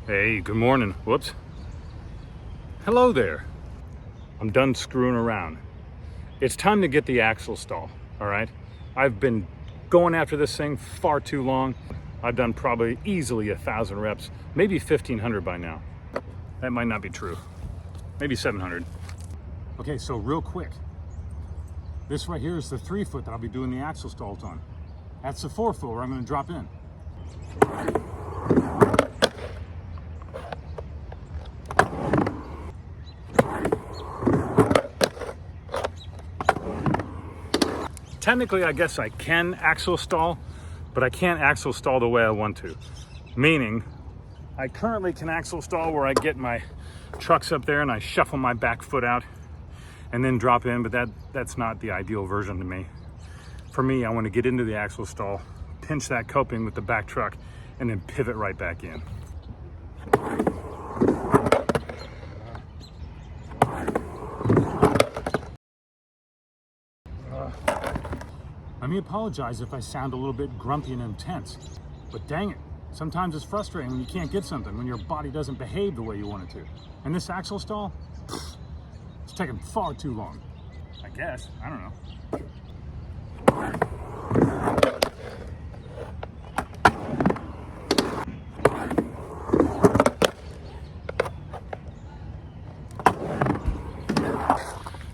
Hey, good morning. Whoops. Hello there. I'm done screwing around. It's time to get the axle stall, all right? I've been going after this thing far too long. I've done probably easily 1,000 reps, maybe 1,500 by now. That might not be true. Maybe 700. Okay, so real quick. This right here is the 3-foot that I'll be doing the axle stalls on. That's the 4-foot where I'm gonna drop in. Technically, I guess I can axle stall, but I can't axle stall the way I want to. Meaning, I currently can axle stall where I get my trucks up there and I shuffle my back foot out and then drop in, but that's not the ideal version to me. For me, I want to get into the axle stall, pinch that coping with the back truck, and then pivot right back in. Let me apologize if I sound a little bit grumpy and intense, but dang it, sometimes it's frustrating when you can't get something, when your body doesn't behave the way you want it to. And this axle stall, it's taking far too long. I guess, I don't know.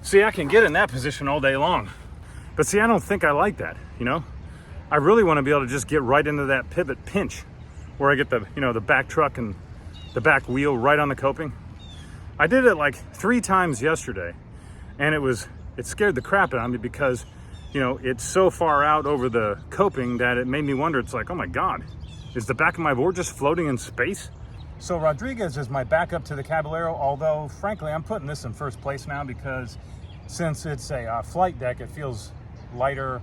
See, I can get in that position all day long. But see, I don't think I like that, you know? I really want to be able to just get right into that pivot pinch where I get the, the back truck and the back wheel right on the coping. I did it like 3 times yesterday, and it scared the crap out of me because, it's so far out over the coping that it made me wonder. It's like, oh my God, is the back of my board just floating in space? So Rodriguez is my backup to the Caballero, although frankly, I'm putting this in first place now because since it's a flight deck, it feels lighter,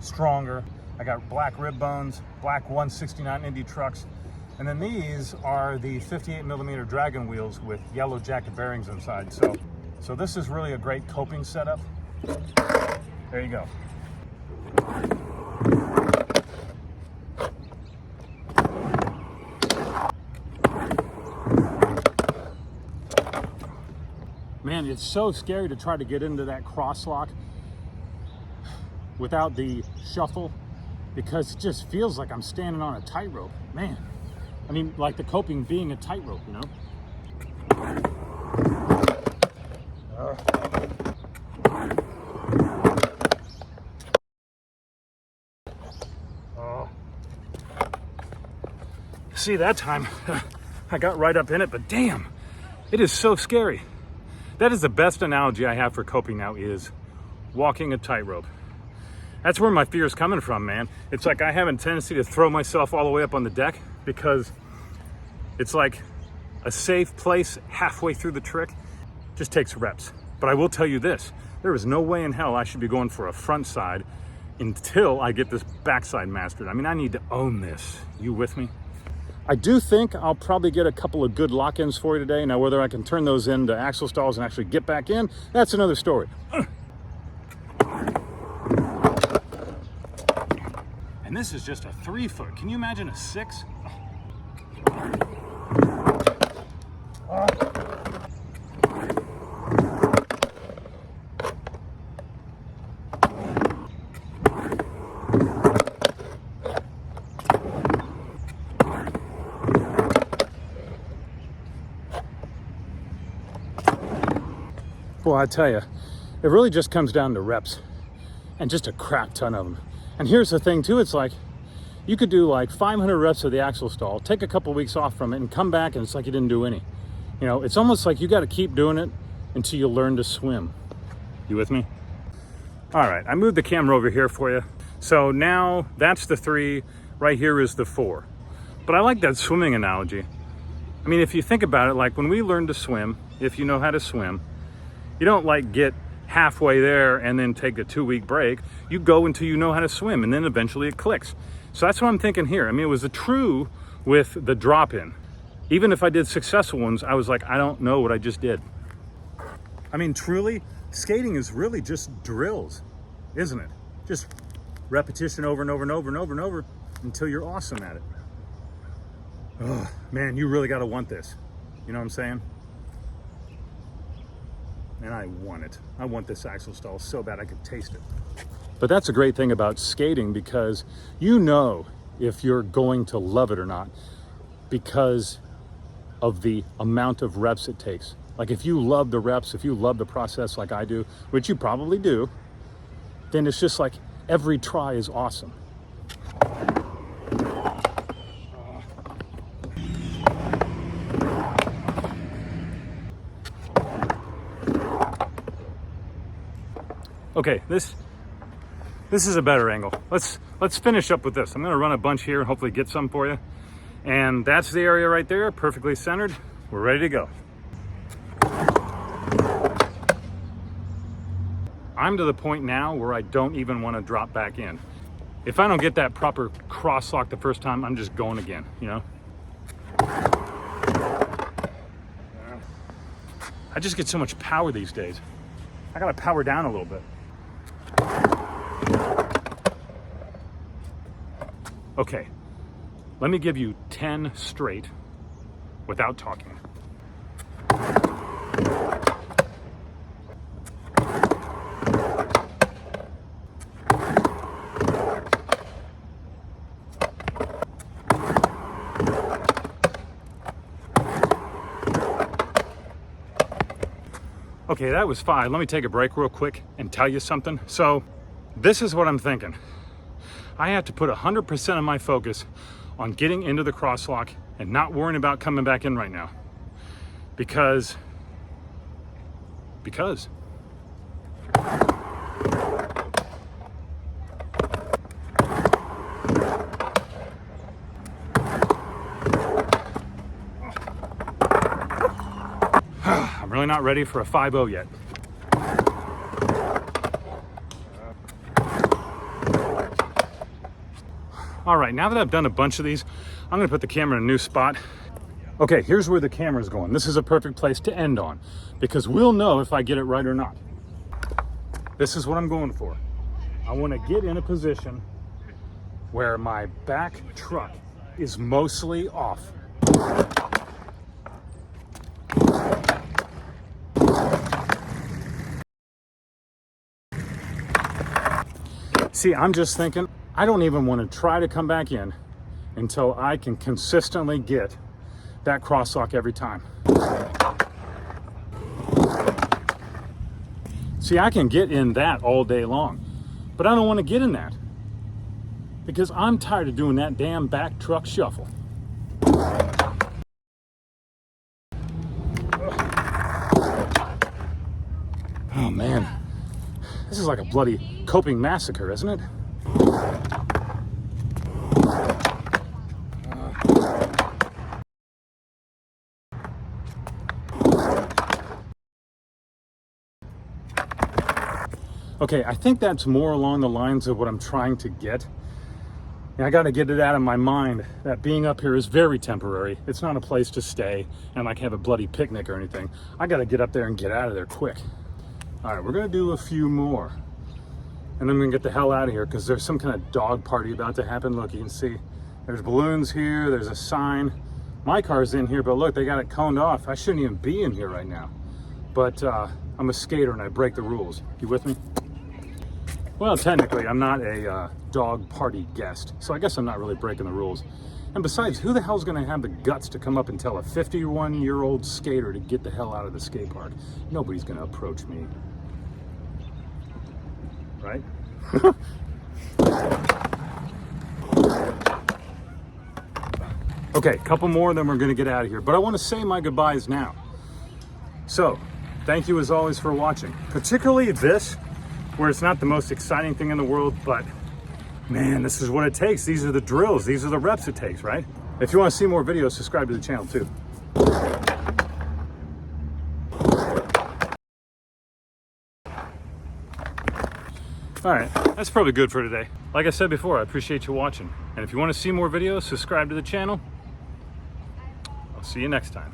stronger. I got black rib bones, black 169 Indy trucks, and then these are the 58mm Dragon wheels with yellow jacket bearings inside. So this is really a great coping setup. There you go. Man, it's so scary to try to get into that cross lock without the shuffle because it just feels like I'm standing on a tightrope. Man, I mean, like the coping being a tightrope, See, that time I got right up in it, but damn, it is so scary. That is the best analogy I have for coping now, is walking a tightrope. That's where my fear is coming from, man. It's like I have a tendency to throw myself all the way up on the deck because it's like a safe place halfway through the trick. Just takes reps. But I will tell you this, there is no way in hell I should be going for a front side until I get this backside mastered. I mean, I need to own this. You with me? I do think I'll probably get a couple of good lock-ins for you today. Now, whether I can turn those into axle stalls and actually get back in, that's another story. And this is just a 3-foot. Can you imagine a 6? Well, I tell you, it really just comes down to reps and just a crap ton of them. And here's the thing too, it's like you could do like 500 reps of the axle stall, take a couple weeks off from it and come back and it's like you didn't do any. It's almost like you got to keep doing it until you learn to swim. You with me? All right, I moved the camera over here for you. So now that's the 3, right here is the 4. But I like that swimming analogy. I mean, if you think about it, like when we learn to swim, if you know how to swim, you don't like get halfway there and then take a 2-week break. You go until you know how to swim and then eventually it clicks. So that's what I'm thinking here. I mean, it was true with the drop-in. Even if I did successful ones, I was like, I don't know what I just did. I mean, truly, skating is really just drills, isn't it? Just repetition over and over and over and over and over until you're awesome at it. Oh, man, you really gotta want this. You know what I'm saying? And I want it. I want this axle stall so bad I could taste it. But that's a great thing about skating, because you know if you're going to love it or not because of the amount of reps it takes. Like if you love the reps, if you love the process like I do, which you probably do, then it's just like every try is awesome. Okay, this is a better angle. Let's finish up with this. I'm gonna run a bunch here and hopefully get some for you. And that's the area right there, perfectly centered. We're ready to go. I'm to the point now where I don't even want to drop back in. If I don't get that proper cross lock the first time, I'm just going again, you know? I just get so much power these days. I gotta power down a little bit. Okay, let me give you 10 straight without talking. Okay, that was 5. Let me take a break real quick and tell you something. So this is what I'm thinking. I have to put 100% of my focus on getting into the crosslock and not worrying about coming back in right now. Because. I'm really not ready for a 5-0 yet. All right, now that I've done a bunch of these, I'm gonna put the camera in a new spot. Okay, here's where the camera's going. This is a perfect place to end on, because we'll know if I get it right or not. This is what I'm going for. I wanna get in a position where my back truck is mostly off. See, I'm just thinking, I don't even want to try to come back in until I can consistently get that crosslock every time. See, I can get in that all day long, but I don't want to get in that because I'm tired of doing that damn back truck shuffle. Oh man, this is like a bloody coping massacre, isn't it? Okay, I think that's more along the lines of what I'm trying to get. And I got to get it out of my mind that being up here is very temporary. It's not a place to stay and like have a bloody picnic or anything. I got to get up there and get out of there quick. All right, we're going to do a few more. And then we're going to get the hell out of here because there's some kind of dog party about to happen. Look, you can see there's balloons here. There's a sign. My car's in here, but look, they got it coned off. I shouldn't even be in here right now. But I'm a skater and I break the rules. You with me? Well, technically, I'm not a dog party guest, so I guess I'm not really breaking the rules. And besides, who the hell's gonna have the guts to come up and tell a 51-year-old skater to get the hell out of the skate park? Nobody's gonna approach me. Right? Okay, a couple more, then we're gonna get out of here. But I wanna say my goodbyes now. So, thank you as always for watching. Particularly this, where it's not the most exciting thing in the world, but man, this is what it takes. These are the drills. These are the reps it takes, right? If you want to see more videos, subscribe to the channel too. All right, that's probably good for today. Like I said before, I appreciate you watching. And if you want to see more videos, subscribe to the channel. I'll see you next time.